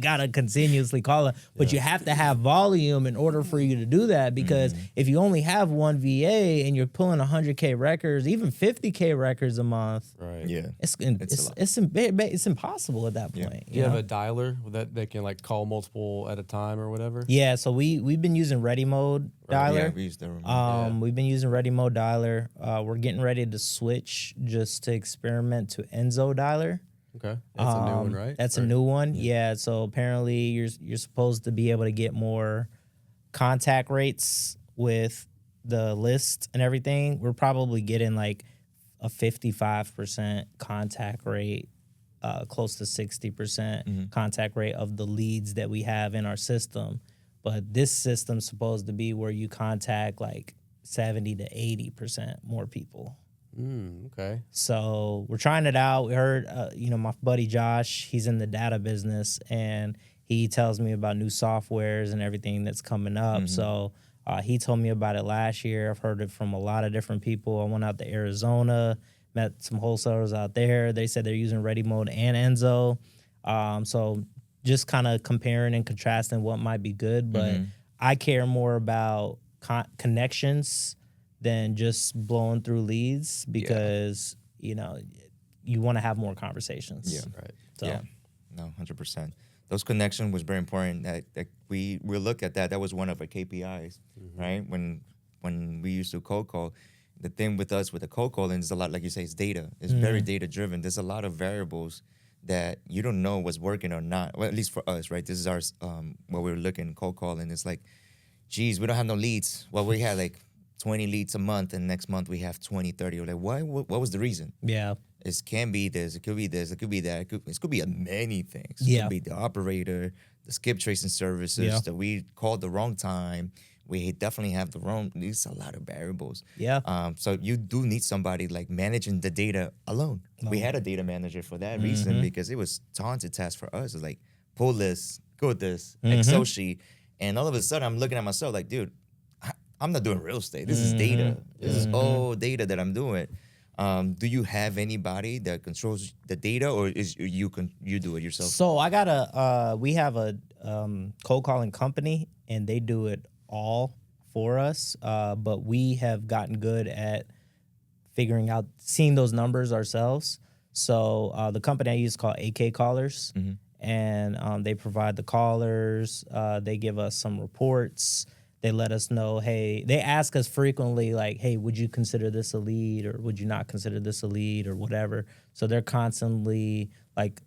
C: gotta continuously call them. But you have to have volume in order for you to do that, because if you only have one VA and you're pulling 100K records, even 50K records a month,
A: Right.
B: Yeah.
C: it's
B: a lot.
C: it's impossible at that point.
A: Do you have a dialer that they can like call multiple at a time or whatever?
C: Yeah, so we've been using Ready Mode dialer.
B: Yeah, we used to
C: We've been using Ready Mode dialer. We're getting ready to switch just to experiment to Enzo dialer.
A: Okay. That's a new one, right?
C: That's a new one. Yeah. So apparently you're supposed to be able to get more contact rates with the list and everything. We're probably getting like a 55% contact rate, close to 60% contact rate of the leads that we have in our system. But this system's supposed to be where you contact like 70 to 80% more people.
A: Okay.
C: So we're trying it out. We heard, my buddy Josh, he's in the data business, and he tells me about new softwares and everything that's coming up. So he told me about it last year. I've heard it from a lot of different people. I went out to Arizona, met some wholesalers out there. They said they're using Ready Mode and Enzo. So just kind of comparing and contrasting what might be good. But I care more about connections than just blowing through leads, because you want to have more conversations.
B: Yeah,
A: Right.
C: So.
B: Yeah, no, 100%. Those connections was very important. That we look at that. That was one of our KPIs, right? When we used to cold call, the thing with us with the cold calling is a lot, like you say, it's data. It's very data driven. There's a lot of variables that you don't know what's working or not. Well, at least for us, right? This is our what we're looking cold calling. It's like, geez, we don't have no leads. Well, we had like 20 leads a month, and next month we have 20, 30. We're like, why? What was the reason?
C: Yeah.
B: It can be this, it could be this, it could be that. It could be many things. It
C: Yeah.
B: could be the operator, the skip tracing services, that we called the wrong time. We definitely have the wrong, there's a lot of variables.
C: Yeah.
B: So you do need somebody like managing the data alone. We had a data manager for that reason, because it was taunted task for us. It's like, pull this, go with this, Excel sheet. And all of a sudden I'm looking at myself like, dude, I'm not doing real estate. This is data. This is all data that I'm doing. Do you have anybody that controls the data, or is you do it yourself?
C: So I got we have a cold calling company, and they do it all for us. But we have gotten good at figuring out, seeing those numbers ourselves. So the company I use is called AK Callers, and they provide the callers. They give us some reports. They let us know, hey, they ask us frequently, like, hey, would you consider this a lead, or would you not consider this a lead, or whatever. So they're constantly like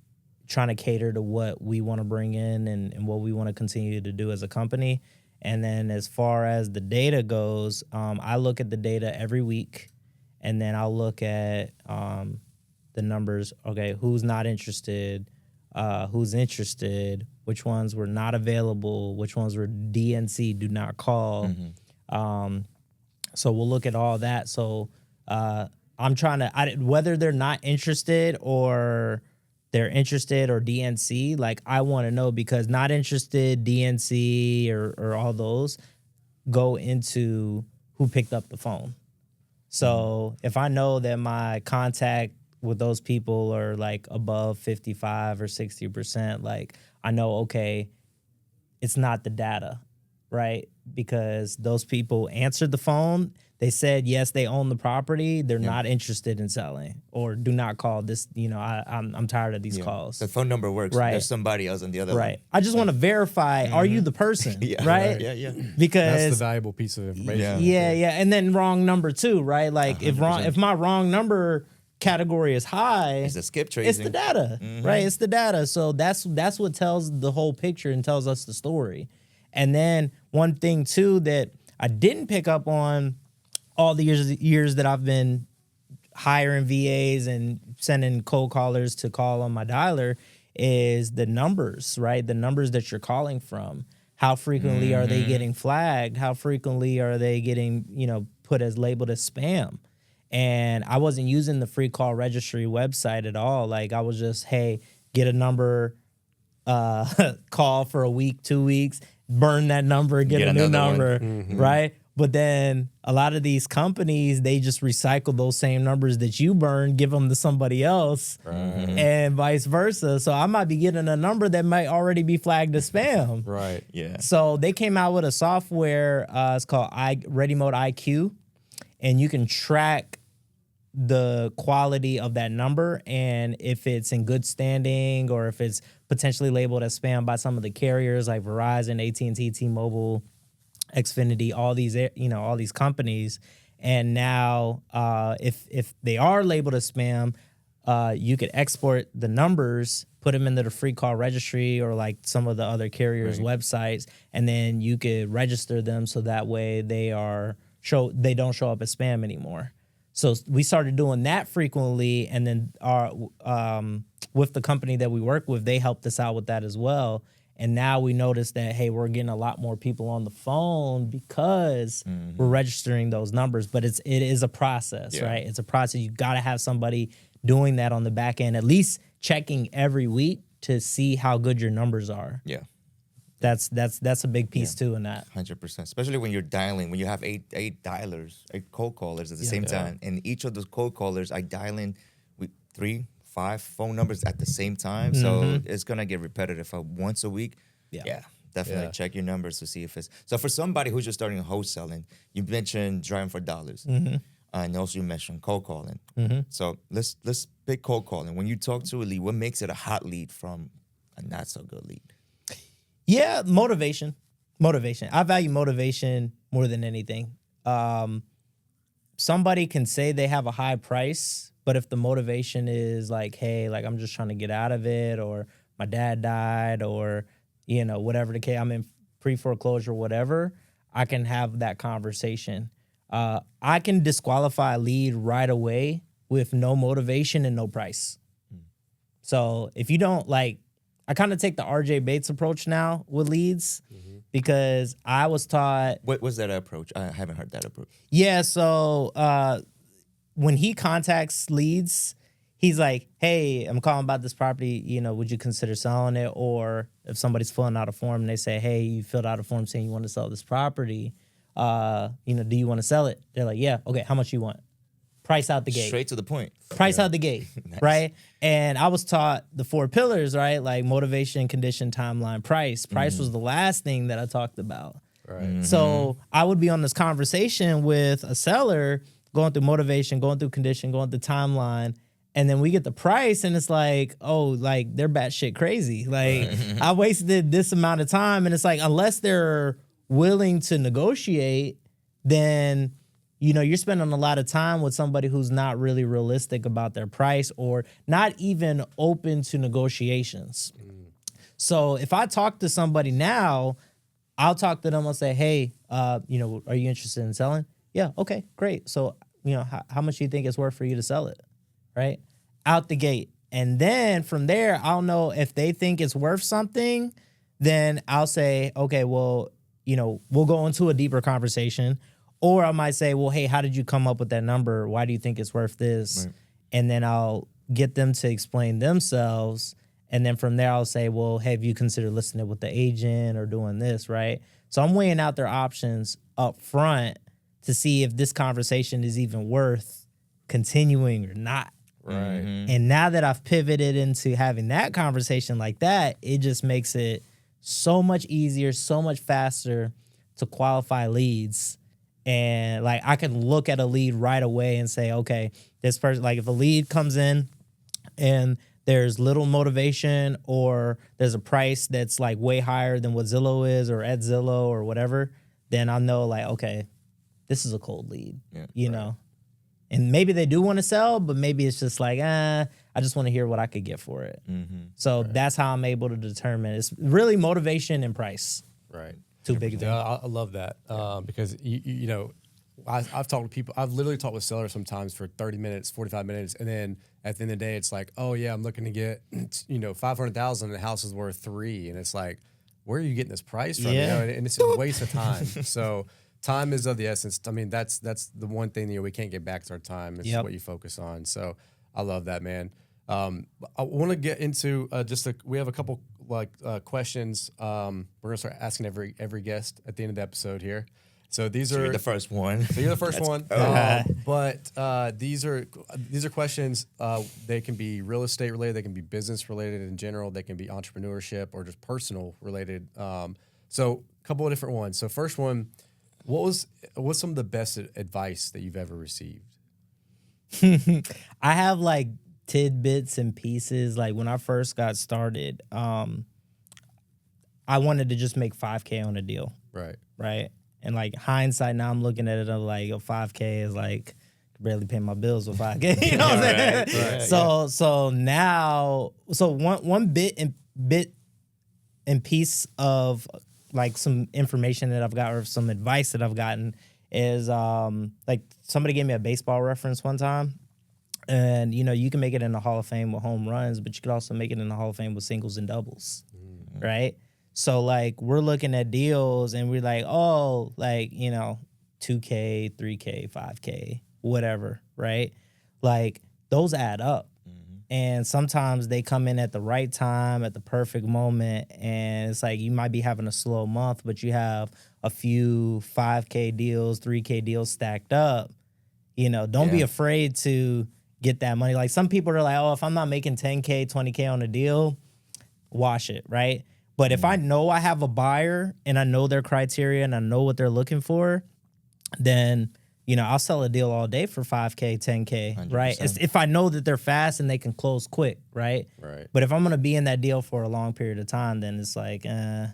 C: trying to cater to what we want to bring in and what we want to continue to do as a company. And then as far as the data goes, I look at the data every week, and then I'll look at the numbers. Okay, who's not interested? Who's interested, which ones were not available, which ones were DNC, do not call. So we'll look at all that. So I'm trying to, whether they're not interested or they're interested or DNC, like I want to know, because not interested, DNC, or all those go into who picked up the phone. So if I know that my contact with those people are like above 55 or 60%, like I know, okay, it's not the data, right? Because those people answered the phone. They said, yes, they own the property. They're not interested in selling, or do not call this. I'm tired of these calls.
B: The phone number works.
C: Right.
B: There's somebody else on the other
C: Right.
B: line.
C: I just want to verify, are you the person? Right?
B: Yeah.
C: Because
A: That's the valuable piece of information.
C: yeah. And then wrong number too, right? Like if my wrong number category is high,
B: It's the skip tracing.
C: it's the data, right? It's the data. So that's what tells the whole picture and tells us the story. And then one thing too that I didn't pick up on all the years that I've been hiring VAs and sending cold callers to call on my dialer is the numbers, right? The numbers that you're calling from. How frequently are they getting flagged? How frequently are they getting, put as labeled as spam? And I wasn't using the free call registry website at all. Like I was just, hey, get a number, call for a week, 2 weeks, burn that number, get a new number, right? But then a lot of these companies, they just recycle those same numbers that you burn, give them to somebody else, and vice versa. So I might be getting a number that might already be flagged as spam.
A: Right.
B: Yeah.
C: So they came out with a software, it's called Ready Mode IQ, and you can track the quality of that number and if it's in good standing or if it's potentially labeled as spam by some of the carriers like Verizon, AT&T, T-Mobile, Xfinity, all these companies. And now if they are labeled as spam, you could export the numbers, put them into the free call registry or like some of the other carriers' websites, and then you could register them so that way they don't show up as spam anymore. So we started doing that frequently, and then our with the company that we work with, they helped us out with that as well. And now we notice that, hey, we're getting a lot more people on the phone because we're registering those numbers. But it is a process, right? It's a process. You got to have somebody doing that on the back end, at least checking every week to see how good your numbers are.
B: Yeah.
C: That's a big piece too in that.
B: 100%. Especially when you're dialing, when you have eight dialers, 8 cold callers at the same time. And each of those cold callers, I dial in with 3, 5 phone numbers at the same time. So it's going to get repetitive. Once a week, definitely check your numbers to see if it's... So for somebody who's just starting wholesaling, you mentioned driving for dollars. And also you mentioned cold calling. So let's pick cold calling. When you talk to a lead, what makes it a hot lead from a not so good lead?
C: Yeah, motivation. I value motivation more than anything. Somebody can say they have a high price, but if the motivation is like, hey, like I'm just trying to get out of it, or my dad died, or, you know, whatever the case, I'm in pre-foreclosure, whatever, I can have that conversation. I can disqualify a lead right away with no motivation and no price. So if you don't like, I kind of take the RJ Bates approach now with leads because I was taught.
B: What was that approach? I haven't heard that approach.
C: Yeah, so when he contacts leads, he's like, hey, I'm calling about this property. You know, would you consider selling it? Or if somebody's filling out a form and they say, hey, you filled out a form saying you want to sell this property, you know, do you want to sell it? They're like, yeah, okay, how much you want? Price out the gate.
B: Straight to the point.
C: Price out the gate,
B: Nice.
C: right? And I was taught the 4 pillars, right? Like motivation, condition, timeline, price. Price was the last thing that I talked about.
A: Right.
C: So I would be on this conversation with a seller, going through motivation, going through condition, going through timeline, and then we get the price, and it's like, oh, like they're batshit crazy. Like I wasted this amount of time, and it's like unless they're willing to negotiate, then you know, you're spending a lot of time with somebody who's not really realistic about their price or not even open to negotiations. So if I talk to somebody now, I'll talk to them. I'll say, hey, you know, are you interested in selling? Yeah. Okay, great. So, you know, how much do you think it's worth for you to sell it? Right? Out the gate. And then from there, I'll know if they think it's worth something, then I'll say, okay, well, you know, we'll go into a deeper conversation. Or I might say, well, hey, how did you come up with that number? Why do you think it's worth this? Right. And then I'll get them to explain themselves. And then from there, I'll say, well, have you considered listing it with the agent or doing this, right? So I'm weighing out their options up front to see if this conversation is even worth continuing or not.
A: Right.
C: And now that I've pivoted into having that conversation like that, it just makes it so much easier, so much faster to qualify leads. And like I can look at a lead right away and say, okay, this person, like if a lead comes in and there's little motivation or there's a price that's like way higher than what Zillow is or at Zillow or whatever, then I'll know like, okay, this is a cold lead, you know? And maybe they do want to sell, but maybe it's just like, I just want to hear what I could get for it. So that's how I'm able to determine. It's really motivation and price.
A: Right.
C: Too big a thing.
A: I love that because, you know, I've talked to people. I've literally talked with sellers sometimes for 30 minutes, 45 minutes. And then at the end of the day, it's like, oh, yeah, I'm looking to get, you know, $500,000 and the house is worth $3 million. And it's like, where are you getting this price from? You know, and it's a waste of time. So time is of the essence. I mean, that's the one thing, you know, we can't get back to our time. It's what you focus on. So I love that, man. I want to get into we have a couple questions. We're gonna start asking every guest at the end of the episode here. So these are
B: you're the first one.
A: So you're the first one. But these are questions. They can be real estate related. They can be business related in general. They can be entrepreneurship or just personal related. So a couple of different ones. So first one, what's some of the best advice that you've ever received?
C: I have like tidbits and pieces. Like when I first got started, I wanted to just make $5K on a deal. Right. And like hindsight, now I'm looking at it, I'm like, yo, $5K is like barely paying my bills with $5K. You know what I'm saying? So now, one bit and piece of like some information that I've got or some advice that I've gotten is like somebody gave me a baseball reference one time. And, you know, you can make it in the Hall of Fame with home runs, but you could also make it in the Hall of Fame with singles and doubles, right? So, like, we're looking at deals and we're like, oh, like, you know, 2K, 3K, 5K, whatever, right? Like, those add up. And sometimes they come in at the right time, at the perfect moment. And it's like you might be having a slow month, but you have a few 5K deals, 3K deals stacked up. You know, don't be afraid to get that money. Like some people are like, oh, if I'm not making 10K, 20K on a deal, wash it, right? But if I know I have a buyer and I know their criteria and I know what they're looking for, then, you know, I'll sell a deal all day for 5K, 10K,
B: 100%.
C: right? It's if I know that they're fast and they can close quick, right?
A: Right.
C: But if I'm going to be in that deal for a long period of time, then it's like, then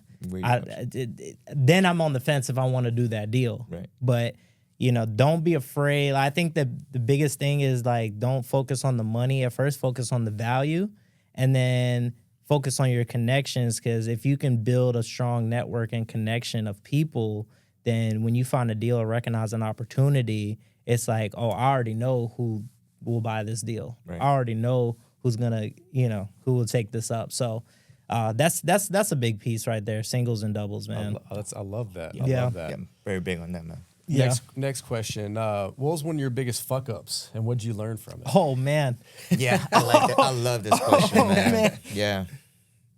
C: I'm on the fence if I want to do that deal.
B: Right.
C: But, you know, don't be afraid. I think that the biggest thing is like, don't focus on the money at first, focus on the value, and then focus on your connections. Because if you can build a strong network and connection of people, then when you find a deal or recognize an opportunity, it's like, oh, I already know who will buy this deal.
B: Right.
C: I already know who's gonna, you know, who will take this up. So that's a big piece right there. Singles and doubles, man.
A: I love that. I
C: Yeah.
A: love that.
B: Yeah, I'm very big on that, man.
C: Yeah.
A: Next question. What was one of your biggest fuck ups, and what did you learn from it?
C: Oh man,
B: Yeah, I like that. I love this question, man. Yeah.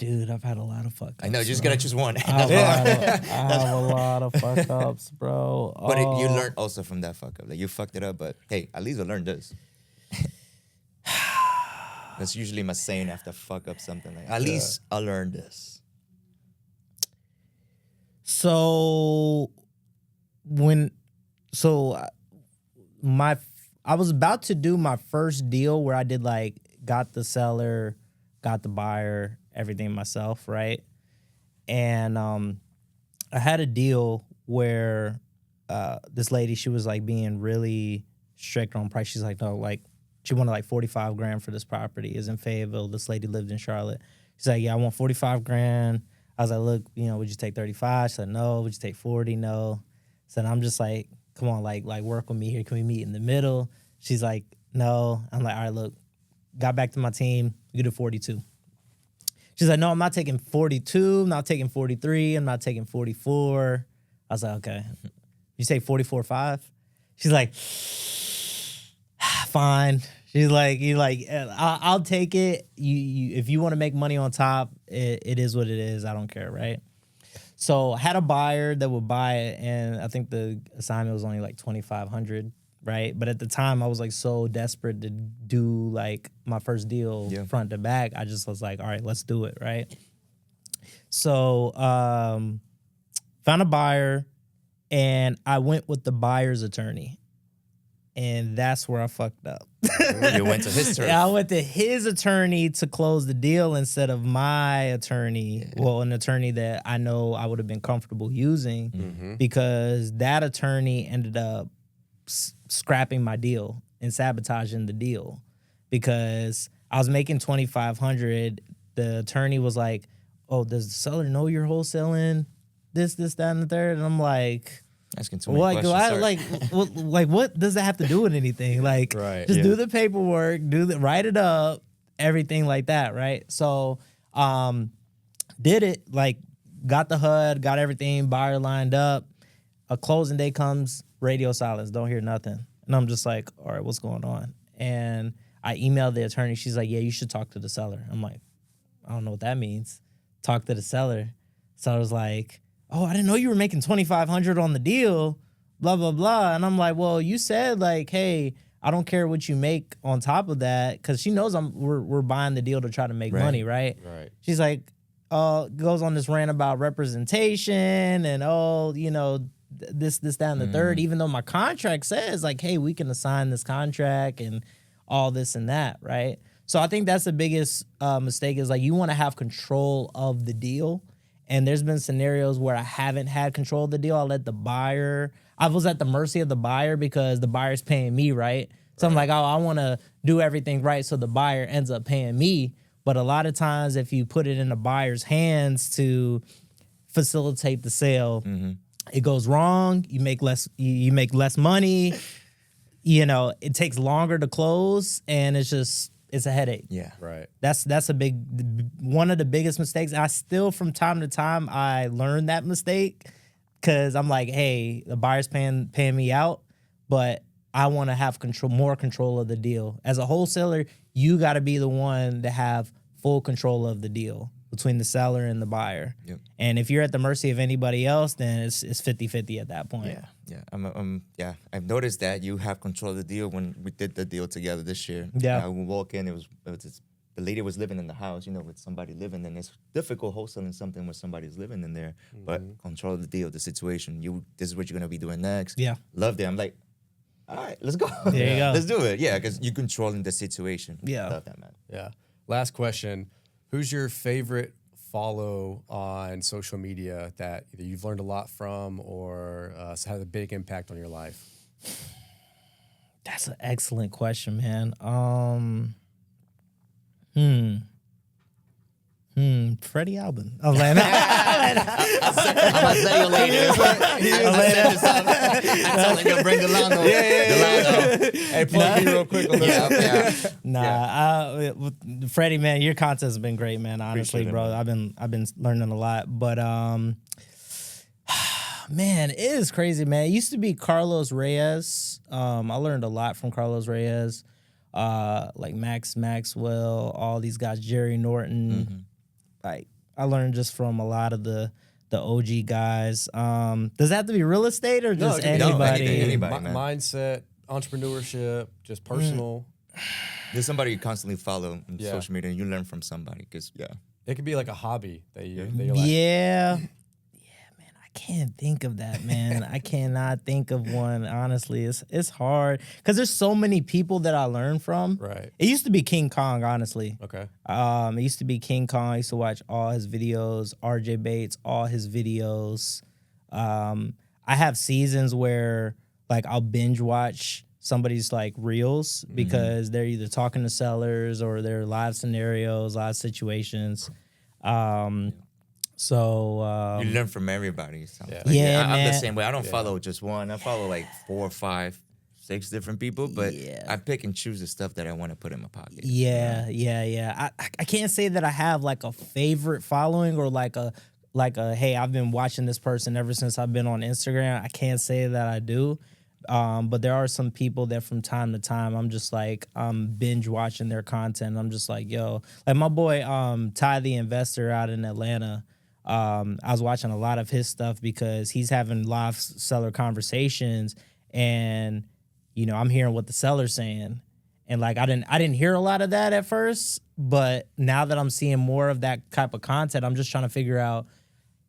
C: dude, I've had a lot of fuck ups.
B: I know, you just gotta choose one.
C: I have a lot of fuck ups, bro.
B: But you learned also from that fuck up. Like you fucked it up, but hey, at least I learned this. That's usually my saying after I fuck up something. Like, at least I learned this.
C: So I was about to do my first deal where I did like got the seller, got the buyer, everything myself, right? And I had a deal where this lady, she was like being really strict on price. She's like, no, like she wanted like 45 grand for this property. It's in Fayetteville. This lady lived in Charlotte. She's like, yeah, I want 45 grand. I was like, look, you know, would you take 35? She said, no. Would you take 40? No. So I'm just like, come on, like work with me here. Can we meet in the middle? She's like, no. I'm like, all right, look, got back to my team. We did 42. She's like, no, I'm not taking 42. I'm not taking 43. I'm not taking 44. I was like, okay. You say 44.5? She's like, fine. She's like, I'll take it. You if you want to make money on top, it is what it is. I don't care, right? So I had a buyer that would buy it, and I think the assignment was only like $2,500, right? But at the time, I was like so desperate to do like my first deal front to back. I just was like, all right, let's do it, right? So found a buyer, and I went with the buyer's attorney. And that's where I fucked up.
B: You went to his turf.
C: I went to his attorney to close the deal instead of my attorney. Yeah. Well, an attorney that I know I would have been comfortable using because that attorney ended up scrapping my deal and sabotaging the deal because I was making $2,500. The attorney was like, "Oh, does the seller know you're wholesaling this, that, and the third?" And I'm like,
B: asking too many questions.
C: Like, what does that have to do with anything? Like, do the paperwork, write it up, everything like that, right? So, did it, like, got the HUD, got everything, buyer lined up. A closing day comes, radio silence, don't hear nothing. And I'm just like, all right, what's going on? And I emailed the attorney. She's like, yeah, you should talk to the seller. I'm like, I don't know what that means. Talk to the seller. So I was like, oh, I didn't know you were making $2,500 on the deal, blah, blah, blah. And I'm like, well, you said like, hey, I don't care what you make on top of that. Cause she knows we're buying the deal to try to make money, right?
A: Right.
C: She's like, goes on this rant about representation and, you know, this, that, and the third, even though my contract says like, hey, we can assign this contract and all this and that, right? So I think that's the biggest mistake is like, you want to have control of the deal. And there's been scenarios where I haven't had control of the deal. I was at the mercy of the buyer because the buyer's paying me, right? So I'm like, oh, I want to do everything right so the buyer ends up paying me. But a lot of times if you put it in the buyer's hands to facilitate the sale, it goes wrong, you make less money, you know, it takes longer to close, and it's a headache.
B: Yeah.
A: Right.
C: That's one of the biggest mistakes. I still, from time to time, I learn that mistake because I'm like, hey, the buyer's paying me out, but I want to have more control of the deal. As a wholesaler, you got to be the one to have full control of the deal between the seller and the buyer.
B: Yep.
C: And if you're at the mercy of anybody else, then it's 50-50 at that point.
B: Yeah. I've noticed that you have control of the deal when we did the deal together this year.
C: Yeah.
B: We walk in, the lady was living in the house, you know, with somebody living in. It's difficult wholesaling something when somebody's living in there, but control of the deal, the situation. This is what you're gonna be doing next.
C: Yeah.
B: Loved it. I'm like, all right, let's go.
C: There you go.
B: Let's do it. Yeah, because you're controlling the situation.
C: Yeah.
B: Love that, man.
A: Yeah. Last question. Who's your favorite follow on social media that either you've learned a lot from or has a big impact on your life?
C: That's an excellent question, man. Freddie Albin. I'm like,
B: I'll say you later. I sound like you'll bring Dillano. Dillano. Hey, plug me real quick on this.
C: Freddie, man, your content's been great, man. Honestly,
B: Appreciate it,
C: bro,
B: man.
C: I've been learning a lot, but man, it is crazy, man. It used to be Carlos Reyes. I learned a lot from Carlos Reyes, like Max Maxwell, all these guys, Jerry Norton. Like, I learned just from a lot of the OG guys. Does it have to be real estate or just anybody?
B: Anybody, man.
A: Mindset, entrepreneurship, just personal.
B: There's somebody you constantly follow on social media and you learn from somebody because,
A: It could be like a hobby that you're like.
C: Yeah. I can't think of that, man. I cannot think of one, honestly. It's hard because there's so many people that I learn from.
A: Right.
C: It used to be King Kong, honestly.
A: Okay.
C: It used to be King Kong. I used to watch all his videos, RJ Bates, all his videos. I have seasons where like I'll binge watch somebody's like reels because they're either talking to sellers or they're live scenarios, live situations. So
B: you learn from everybody.
C: man.
B: I'm the same way. I don't follow just one. I follow like 4, 5, 6 different people, but I pick and choose the stuff that I want to put in my pocket.
C: Yeah. I can't say that I have like a favorite following or like a hey, I've been watching this person ever since I've been on Instagram. I can't say that I do. But there are some people that from time to time I'm just like binge watching their content. I'm just like, yo, like my boy Ty the Investor out in Atlanta. I was watching a lot of his stuff because he's having live seller conversations, and you know I'm hearing what the seller's saying, and like I didn't hear a lot of that at first, but now that I'm seeing more of that type of content, I'm just trying to figure out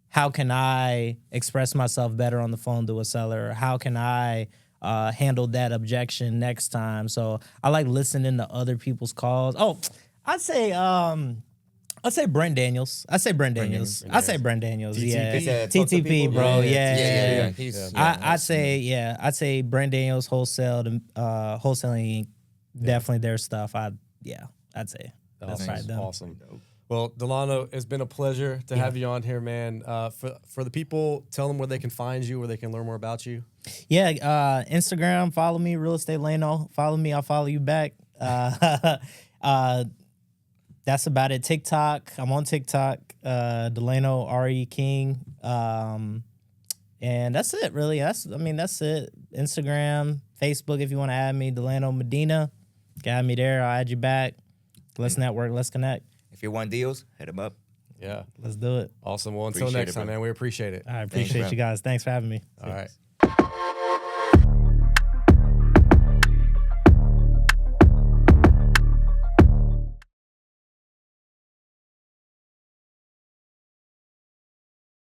C: how can I express myself better on the phone to a seller, or how can I handle that objection next time. So I like listening to other people's calls. Oh, I'd say Brent Daniels. I say Brent Daniels. I say Brent Daniels.
A: TTP?
C: Yeah, TTP, bro. Yeah.
B: I'd
C: say Brent Daniels wholesaling Inc. Definitely their stuff. I'd say that's right.
A: Awesome. Well, Dillano, it's been a pleasure to have you on here, man. For the people, tell them where they can find you, where they can learn more about you.
C: Yeah, Instagram, follow me, Real Estate Lano. Follow me, I'll follow you back. That's about it. TikTok, I'm on TikTok. Dillano R.E. King. And that's it, really. That's it. Instagram, Facebook, if you want to add me, Dillano Medina. Add me there. I'll add you back. Let's network. Let's connect.
B: If you want deals, hit them up.
A: Yeah.
C: Let's do it.
A: Awesome. Well, until
B: Appreciate
A: next
B: it,
A: time,
B: bro.
A: man, we appreciate it.
C: I appreciate you guys. Thanks for having me.
A: All right.